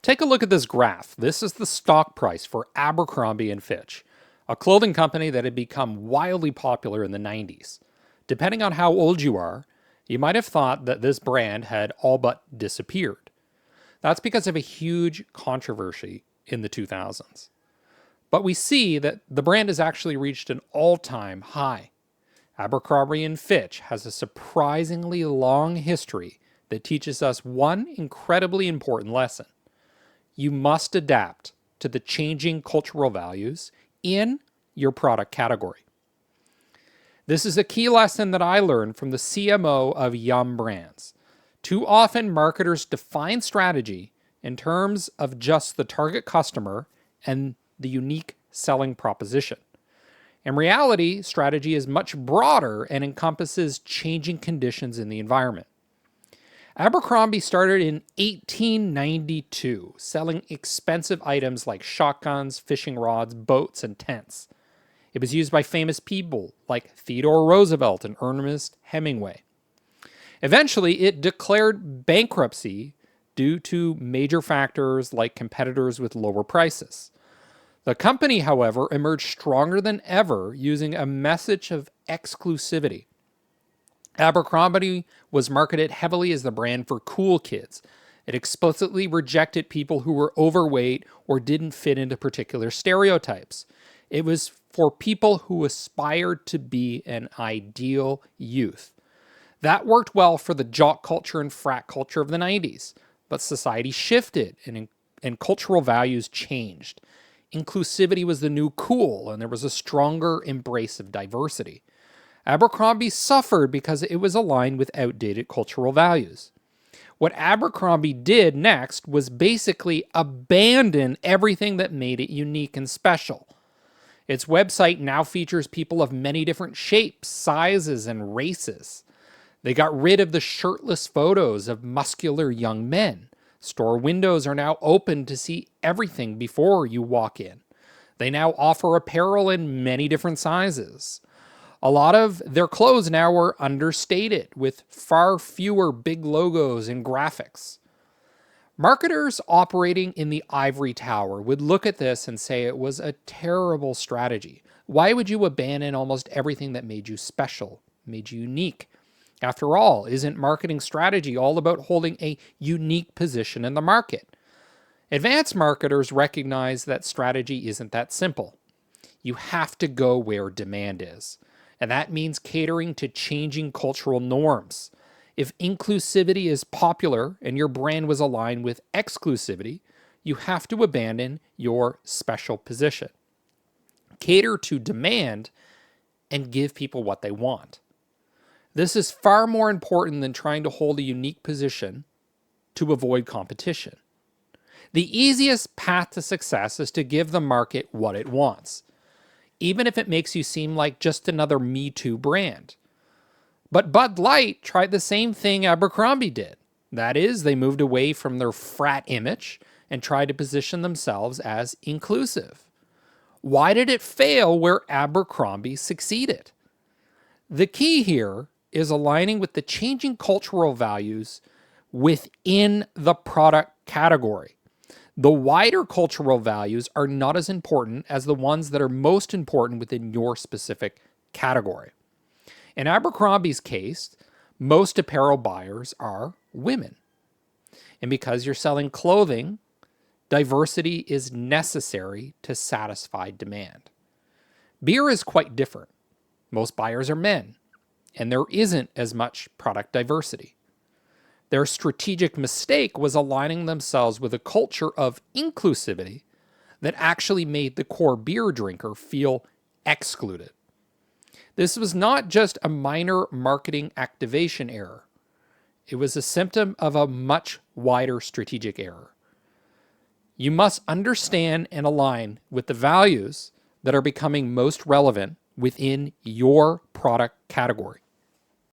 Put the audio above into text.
Take a look at this graph. This is the stock price for Abercrombie and Fitch, a clothing company that had become wildly popular in the 90s. Depending on how old you are, you might have thought that this brand had all but disappeared. That's because of a huge controversy in the 2000s. But we see that the brand has actually reached an all-time high. Abercrombie and Fitch has a surprisingly long history that teaches us one incredibly important lesson. You must adapt to the changing cultural values in your product category. This is a key lesson that I learned from the CMO of Yum Brands. Too often, marketers define strategy in terms of just the target customer and the unique selling proposition. In reality, strategy is much broader and encompasses changing conditions in the environment. Abercrombie started in 1892, selling expensive items like shotguns, fishing rods, boats, and tents. It was used by famous people like Theodore Roosevelt and Ernest Hemingway. Eventually, it declared bankruptcy due to major factors like competitors with lower prices. The company, however, emerged stronger than ever using a message of exclusivity. Abercrombie was marketed heavily as the brand for cool kids. It explicitly rejected people who were overweight or didn't fit into particular stereotypes. It was for people who aspired to be an ideal youth. That worked well for the jock culture and frat culture of the 90s, but society shifted and cultural values changed. Inclusivity was the new cool, and there was a stronger embrace of diversity. Abercrombie suffered because it was aligned with outdated cultural values. What Abercrombie did next was basically abandon everything that made it unique and special. Its website now features people of many different shapes, sizes, and races. They got rid of the shirtless photos of muscular young men. Store windows are now open to see everything before you walk in. They now offer apparel in many different sizes. A lot of their clothes now are understated, with far fewer big logos and graphics. Marketers operating in the ivory tower would look at this and say it was a terrible strategy. Why would you abandon almost everything that made you special, made you unique? After all, isn't marketing strategy all about holding a unique position in the market? Advanced marketers recognize that strategy isn't that simple. You have to go where demand is. And that means catering to changing cultural norms. If inclusivity is popular and your brand was aligned with exclusivity, you have to abandon your special position. Cater to demand and give people what they want. This is far more important than trying to hold a unique position to avoid competition. The easiest path to success is to give the market what it wants, even if it makes you seem like just another Me Too brand. But Bud Light tried the same thing Abercrombie did. That is, they moved away from their frat image and tried to position themselves as inclusive. Why did it fail where Abercrombie succeeded? The key here is aligning with the changing cultural values within the product category. The wider cultural values are not as important as the ones that are most important within your specific category. In Abercrombie's case, most apparel buyers are women. And because you're selling clothing, diversity is necessary to satisfy demand. Beer is quite different. Most buyers are men, and there isn't as much product diversity. Their strategic mistake was aligning themselves with a culture of inclusivity that actually made the core beer drinker feel excluded. This was not just a minor marketing activation error. It was a symptom of a much wider strategic error. You must understand and align with the values that are becoming most relevant within your product category.